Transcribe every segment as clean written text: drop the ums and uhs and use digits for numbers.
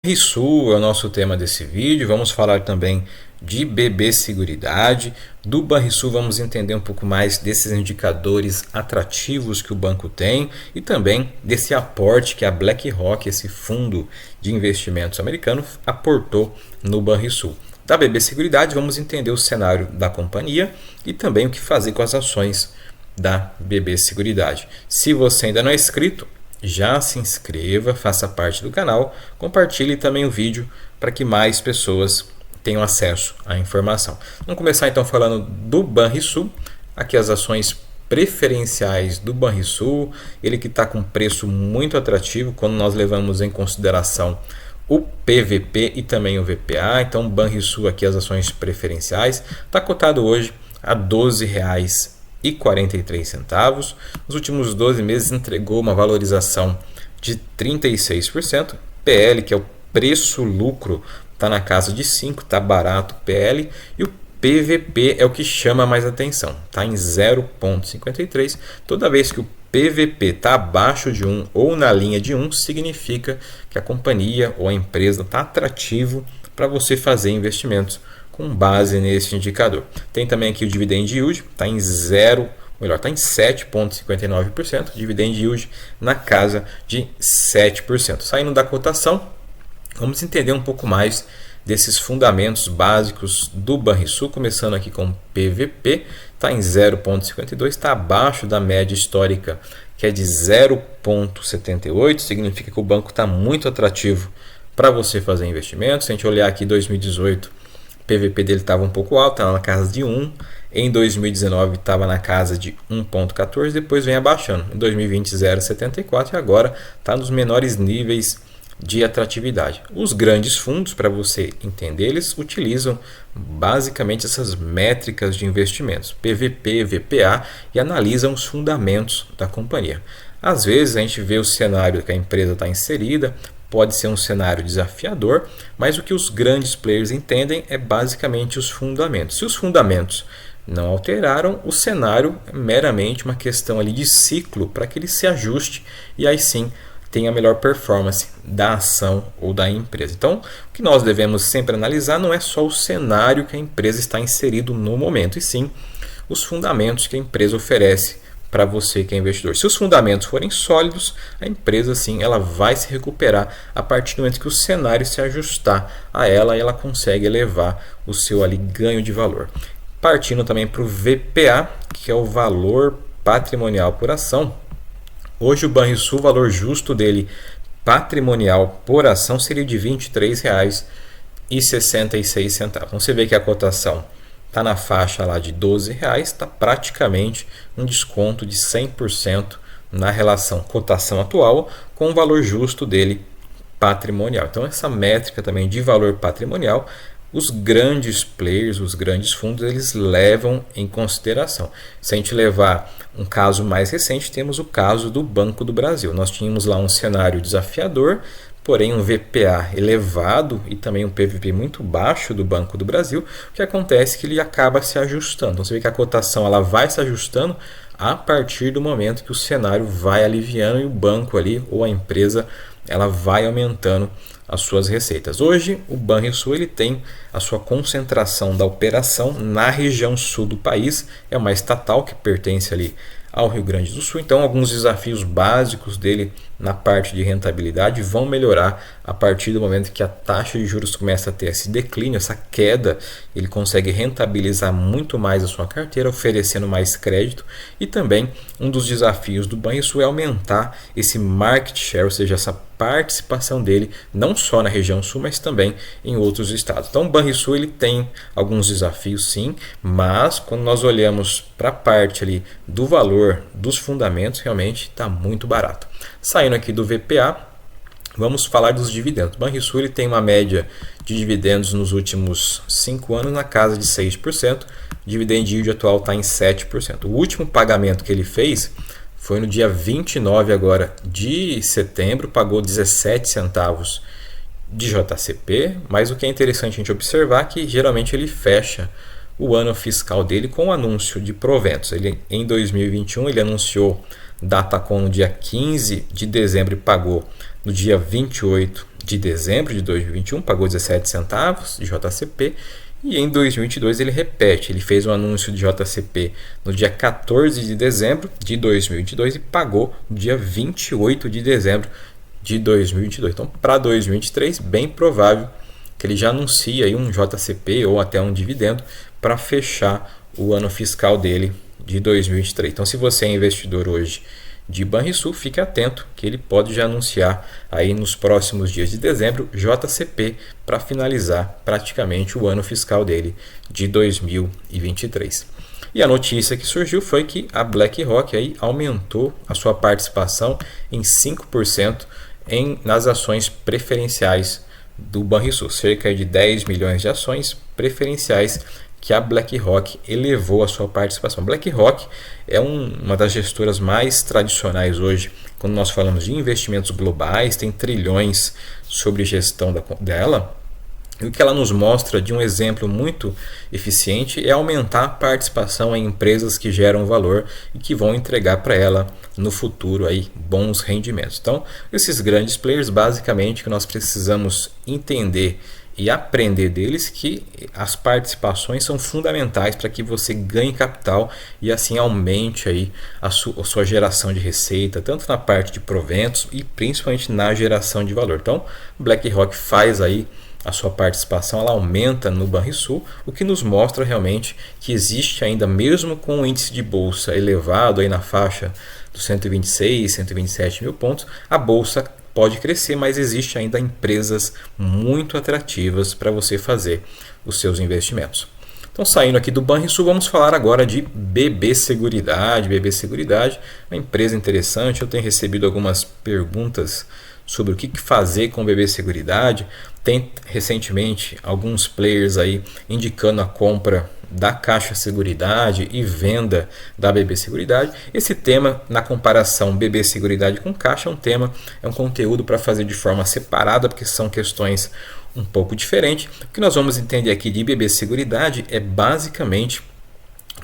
Banrisul é o nosso tema desse vídeo. Vamos falar também de BB Seguridade. Do Banrisul vamos entender um pouco mais desses indicadores atrativos que o banco tem e também desse aporte que a BlackRock, esse fundo de investimentos americano, aportou no Banrisul. Da BB Seguridade vamos entender o cenário da companhia e também o que fazer com as ações da BB Seguridade. Se você ainda não é inscrito, já se inscreva, faça parte do canal, compartilhe também o vídeo para que mais pessoas tenham acesso à informação. Vamos começar então falando do Banrisul. Aqui as ações preferenciais do Banrisul, ele que está com preço muito atrativo quando nós levamos em consideração o PVP e também o VPA. Então Banrisul aqui as ações preferenciais, está cotado hoje a R$ 12,43. Nos últimos 12 meses entregou uma valorização de 36%. PL, que é o preço-lucro, está na casa de 5, está barato o PL. E o PVP é o que chama mais atenção, está em 0,53. Toda vez que o PVP está abaixo de 1 ou na linha de 1, significa que a companhia ou a empresa está atrativo para você fazer investimentos com base nesse indicador. Tem também aqui o dividend yield, está em 7,59%, dividend yield na casa de 7%. Saindo da cotação, vamos entender um pouco mais desses fundamentos básicos do Banrisul, começando aqui com o PVP, está em 0,52, está abaixo da média histórica, que é de 0,78, significa que o banco está muito atrativo para você fazer investimentos. Se a gente olhar aqui 2018, o PVP dele estava um pouco alto, estava na casa de 1. Em 2019 estava na casa de 1,14, depois vem abaixando. Em 2020, 0,74 e agora está nos menores níveis de atratividade. Os grandes fundos, para você entender, eles utilizam basicamente essas métricas de investimentos, PVP, VPA, e analisam os fundamentos da companhia. Às vezes a gente vê o cenário que a empresa está inserida, pode ser um cenário desafiador, mas o que os grandes players entendem é basicamente os fundamentos. Se os fundamentos não alteraram, o cenário é meramente uma questão ali de ciclo para que ele se ajuste e aí sim tem a melhor performance da ação ou da empresa. Então, o que nós devemos sempre analisar não é só o cenário que a empresa está inserido no momento, e sim os fundamentos que a empresa oferece para você que é investidor. Se os fundamentos forem sólidos, a empresa sim, ela vai se recuperar a partir do momento que o cenário se ajustar a ela e ela consegue elevar o seu ali ganho de valor. Partindo também para o VPA, que é o valor patrimonial por ação. Hoje o Banrisul, o valor justo dele patrimonial por ação seria de R$ 23,66. Então você vê que a cotação está na faixa lá de R$ 12,00, está praticamente um desconto de 100% na relação cotação atual com o valor justo dele patrimonial. Então essa métrica também de valor patrimonial, os grandes players, os grandes fundos, eles levam em consideração. Se a gente levar um caso mais recente, temos o caso do Banco do Brasil. Nós tínhamos lá um cenário desafiador, porém um VPA elevado e também um PVP muito baixo do Banco do Brasil. O que acontece é que ele acaba se ajustando. Então você vê que a cotação ela vai se ajustando a partir do momento que o cenário vai aliviando e o banco ali ou a empresa ela vai aumentando as suas receitas. Hoje o Banrisul ele tem a sua concentração da operação na região sul do país, é uma estatal que pertence ali ao Rio Grande do Sul, então alguns desafios básicos dele na parte de rentabilidade vão melhorar a partir do momento que a taxa de juros começa a ter esse declínio, essa queda, ele consegue rentabilizar muito mais a sua carteira, oferecendo mais crédito, e também um dos desafios do Banrisul é aumentar esse market share, ou seja, essa participação dele não só na região sul, mas também em outros estados. Então o Banrisul ele tem alguns desafios sim, mas quando nós olhamos para a parte ali do valor dos fundamentos, realmente está muito barato. Saindo aqui do VPA, vamos falar dos dividendos. O Banrisul ele tem uma média de dividendos nos últimos 5 anos na casa de 6%, o dividend yield atual está em 7%. O último pagamento que ele fez foi no dia 29 agora de setembro, pagou 17 centavos de JCP, mas o que é interessante a gente observar é que geralmente ele fecha o ano fiscal dele com o anúncio de proventos. Ele, em 2021 ele anunciou Datacom no dia 15 de dezembro e pagou no dia 28 de dezembro de 2021, pagou 17 centavos de JCP. E em 2022 ele repete, ele fez um anúncio de JCP no dia 14 de dezembro de 2022 e pagou no dia 28 de dezembro de 2022. Então, para 2023, bem provável que ele já anuncie aí um JCP ou até um dividendo para fechar o ano fiscal dele de 2023. Então, se você é investidor hoje de Banrisul, fique atento que ele pode já anunciar aí nos próximos dias de dezembro JCP para finalizar praticamente o ano fiscal dele de 2023. E a notícia que surgiu foi que a BlackRock aí aumentou a sua participação em 5% nas ações preferenciais do Banrisul, cerca de 10 milhões de ações preferenciais que a BlackRock elevou a sua participação. BlackRock é uma das gestoras mais tradicionais hoje, quando nós falamos de investimentos globais, tem trilhões sobre gestão dela. E o que ela nos mostra de um exemplo muito eficiente é aumentar a participação em empresas que geram valor e que vão entregar para ela no futuro aí bons rendimentos. Então, esses grandes players, basicamente, que nós precisamos entender e aprender deles que as participações são fundamentais para que você ganhe capital e assim aumente aí a sua geração de receita, tanto na parte de proventos e principalmente na geração de valor. Então, BlackRock faz aí a sua participação, ela aumenta no Banrisul, o que nos mostra realmente que existe ainda, mesmo com o índice de bolsa elevado aí na faixa dos 126, 127 mil pontos, a bolsa pode crescer, mas existe ainda empresas muito atrativas para você fazer os seus investimentos. Então, saindo aqui do Banrisul, vamos falar agora de BB Seguridade. BB Seguridade, uma empresa interessante. Eu tenho recebido algumas perguntas sobre o que fazer com BB Seguridade. Tem recentemente alguns players aí indicando a compra da Caixa Seguridade e venda da BB Seguridade. Esse tema, na comparação BB Seguridade com Caixa, é um conteúdo para fazer de forma separada, porque são questões um pouco diferentes. O que nós vamos entender aqui de BB Seguridade é basicamente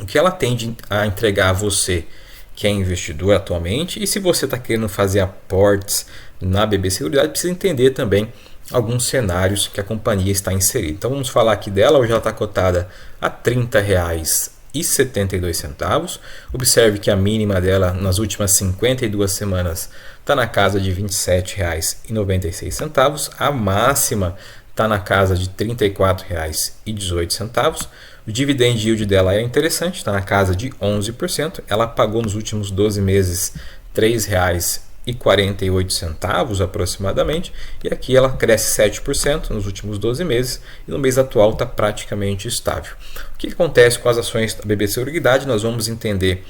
o que ela tende a entregar a você que é investidor atualmente, e se você está querendo fazer aportes na BB Seguridade, precisa entender também alguns cenários que a companhia está inserida. Então vamos falar aqui dela. Hoje ela está cotada a R$ 30,72. Observe que a mínima dela nas últimas 52 semanas está na casa de R$ 27,96. A máxima está na casa de R$ 34,18. O dividend yield dela é interessante, está na casa de 11%. Ela pagou nos últimos 12 meses R$ 3,48 aproximadamente, e aqui ela cresce 7% nos últimos 12 meses e no mês atual está praticamente estável. O que acontece com as ações da BB Seguridade nós vamos entender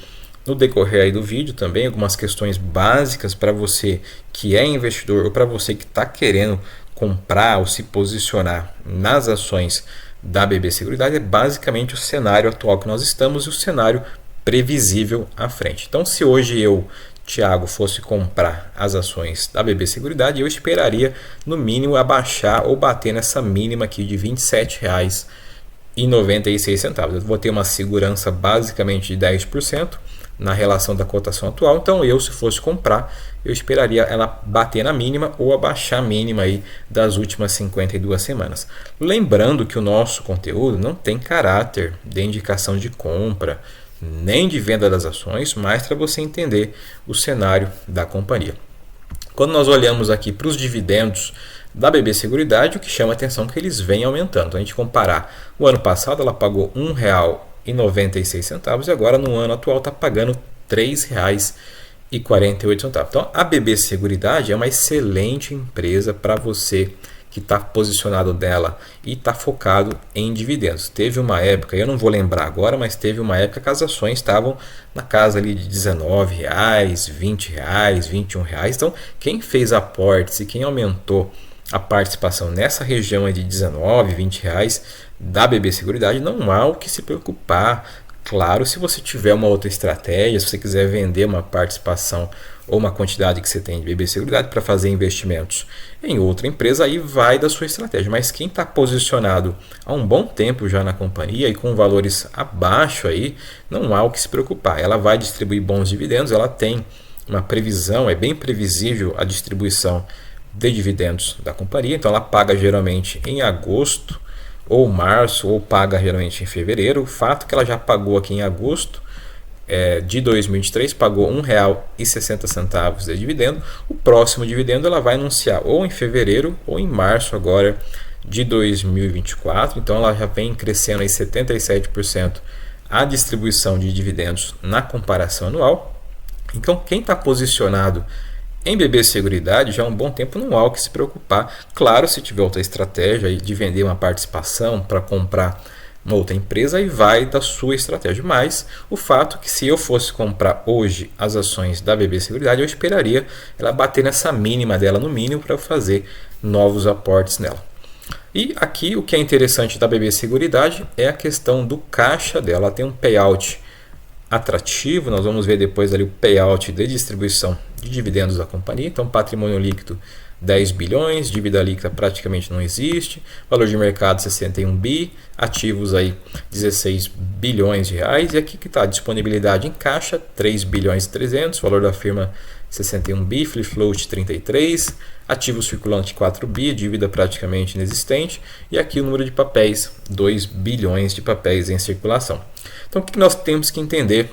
no decorrer aí do vídeo também, algumas questões básicas para você que é investidor ou para você que está querendo comprar ou se posicionar nas ações da BB Seguridade. É basicamente o cenário atual que nós estamos e o cenário previsível à frente. Então, se hoje eu, Thiago, fosse comprar as ações da BB Seguridade, eu esperaria no mínimo abaixar ou bater nessa mínima aqui de R$ 27,96. Eu vou ter uma segurança basicamente de 10% na relação da cotação atual. Então eu, se fosse comprar, eu esperaria ela bater na mínima ou abaixar a mínima aí das últimas 52 semanas. Lembrando que o nosso conteúdo não tem caráter de indicação de compra nem de venda das ações, mas para você entender o cenário da companhia. Quando nós olhamos aqui para os dividendos da BB Seguridade, o que chama a atenção é que eles vêm aumentando. Então, a gente comparar, o ano passado ela pagou R$ 1,96 e agora no ano atual está pagando R$ 3,48. Então, a BB Seguridade é uma excelente empresa para você que está posicionado dela e está focado em dividendos. Teve uma época, eu não vou lembrar agora, mas teve uma época que as ações estavam na casa ali de R$19, R$20, R$21. Então, quem fez aportes e quem aumentou a participação nessa região de R$19, R$20 da BB Seguridade, não há o que se preocupar. Claro, se você tiver uma outra estratégia, se você quiser vender uma participação ou uma quantidade que você tem de BB Seguridade para fazer investimentos em outra empresa, aí vai da sua estratégia. Mas quem está posicionado há um bom tempo já na companhia e com valores abaixo aí, não há o que se preocupar. Ela vai distribuir bons dividendos, ela tem uma previsão, é bem previsível a distribuição de dividendos da companhia. Então ela paga geralmente em agosto ou março, ou paga geralmente em fevereiro. O fato é que ela já pagou aqui em agosto de 2023, pagou R$ 1,60 de dividendo. O próximo dividendo ela vai anunciar ou em fevereiro ou em março agora de 2024. Então ela já vem crescendo em 77% a distribuição de dividendos na comparação anual. Então quem está posicionado em BB Seguridade já há um bom tempo não há o que se preocupar. Claro, se tiver outra estratégia de vender uma participação para comprar uma outra empresa, aí vai da sua estratégia. Mas o fato é que se eu fosse comprar hoje as ações da BB Seguridade, eu esperaria ela bater nessa mínima dela no mínimo para eu fazer novos aportes nela. E aqui o que é interessante da BB Seguridade é a questão do caixa dela. Ela tem um payout atrativo, nós vamos ver depois ali o payout de distribuição de dividendos da companhia. Então patrimônio líquido 10 bilhões, dívida líquida praticamente não existe, valor de mercado 61 bi, ativos aí 16 bilhões de reais, e aqui que está a disponibilidade em caixa 3 bilhões e 300, valor da firma 61 bi, free float 33, ativo circulante 4 bi, dívida praticamente inexistente, e aqui o número de papéis, 2 bilhões de papéis em circulação. Então o que nós temos que entender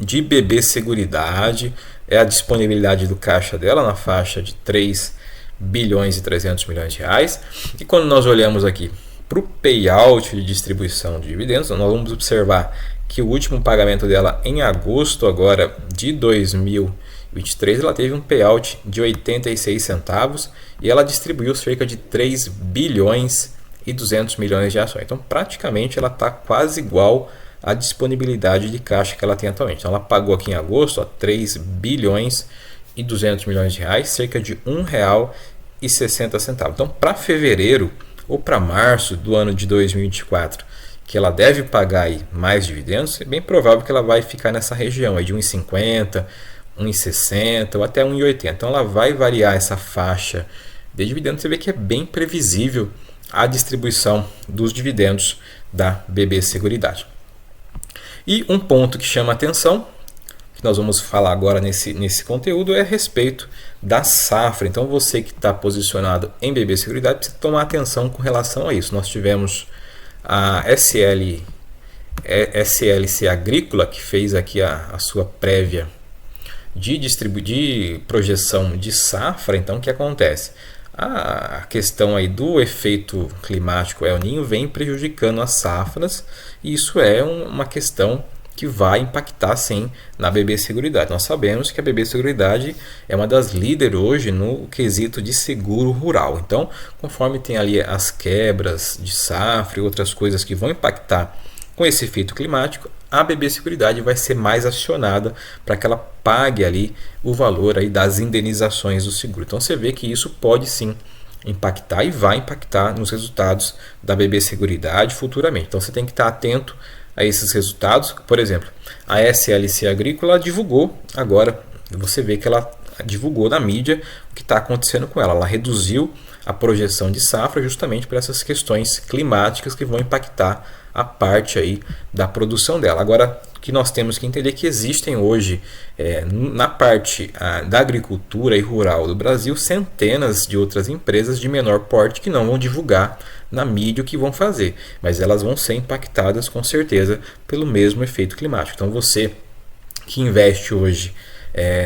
de BB Seguridade é a disponibilidade do caixa dela na faixa de 3 bilhões e 300 milhões de reais. E quando nós olhamos aqui para o payout de distribuição de dividendos, nós vamos observar que o último pagamento dela em agosto agora de 2023, ela teve um payout de 86 centavos e ela distribuiu cerca de 3 bilhões e 200 milhões de ações. Então praticamente ela está quase igual a disponibilidade de caixa que ela tem atualmente. Então ela pagou aqui em agosto 3 bilhões e 200 milhões de reais, cerca de R$ 1,60. Então para fevereiro ou para março do ano de 2024, que ela deve pagar aí mais dividendos, é bem provável que ela vai ficar nessa região aí de 1,50, 1,60 ou até 1,80. Então ela vai variar essa faixa de dividendos. Você vê que é bem previsível a distribuição dos dividendos da BB Seguridade. E um ponto que chama atenção, que nós vamos falar agora nesse conteúdo, é a respeito da safra. Então você que está posicionado em BB Seguridade precisa tomar atenção com relação a isso. Nós tivemos a SLC Agrícola, que fez aqui a sua prévia de projeção de safra. Então o que acontece? A questão aí do efeito climático El Niño vem prejudicando as safras, e isso é uma questão que vai impactar sim na BB Seguridade. Nós sabemos que a BB Seguridade é uma das líderes hoje no quesito de seguro rural. Então, conforme tem ali as quebras de safra e outras coisas que vão impactar com esse efeito climático, a BB Seguridade vai ser mais acionada para que ela pague ali o valor aí das indenizações do seguro. Então você vê que isso pode sim impactar e vai impactar nos resultados da BB Seguridade futuramente. Então você tem que estar atento a esses resultados. Por exemplo, a SLC Agrícola divulgou agora, você vê que ela divulgou na mídia o que está acontecendo com ela. Ela reduziu a projeção de safra justamente por essas questões climáticas que vão impactar a parte aí da produção dela. Agora, o que nós temos que entender é que existem hoje, na parte da agricultura e rural do Brasil, centenas de outras empresas de menor porte que não vão divulgar na mídia o que vão fazer, mas elas vão ser impactadas com certeza pelo mesmo efeito climático. Então você que investe hoje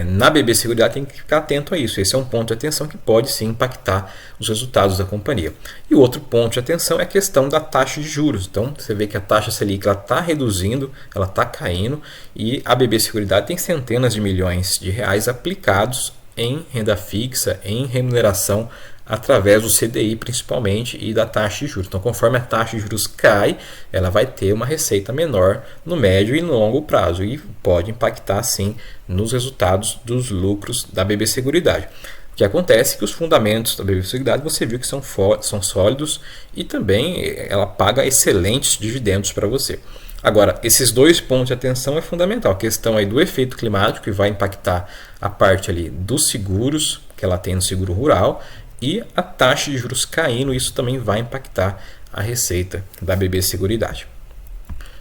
na BB Seguridade tem que ficar atento a isso. Esse é um ponto de atenção que pode sim impactar os resultados da companhia. E o outro ponto de atenção é a questão da taxa de juros. Então você vê que a taxa Selic está reduzindo, ela está caindo, e a BB Seguridade tem centenas de milhões de reais aplicados em renda fixa, em remuneração através do CDI principalmente e da taxa de juros. Então, conforme a taxa de juros cai, ela vai ter uma receita menor no médio e no longo prazo e pode impactar sim nos resultados dos lucros da BB Seguridade. O que acontece é que os fundamentos da BB Seguridade você viu que são sólidos e também ela paga excelentes dividendos para você. Agora, esses dois pontos de atenção é fundamental. A questão aí do efeito climático, que vai impactar a parte ali dos seguros que ela tem no seguro rural, e a taxa de juros caindo, isso também vai impactar a receita da BB Seguridade.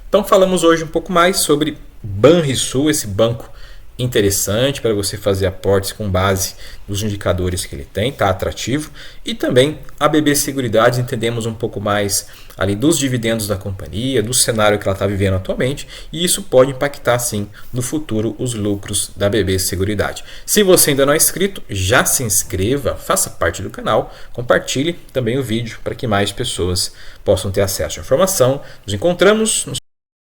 Então falamos hoje um pouco mais sobre Banrisul, esse banco interessante para você fazer aportes com base nos indicadores que ele tem, está atrativo. E também a BB Seguridade, entendemos um pouco mais ali dos dividendos da companhia, do cenário que ela está vivendo atualmente, e isso pode impactar sim no futuro os lucros da BB Seguridade. Se você ainda não é inscrito, já se inscreva, faça parte do canal, compartilhe também o vídeo para que mais pessoas possam ter acesso à informação. Nos encontramos no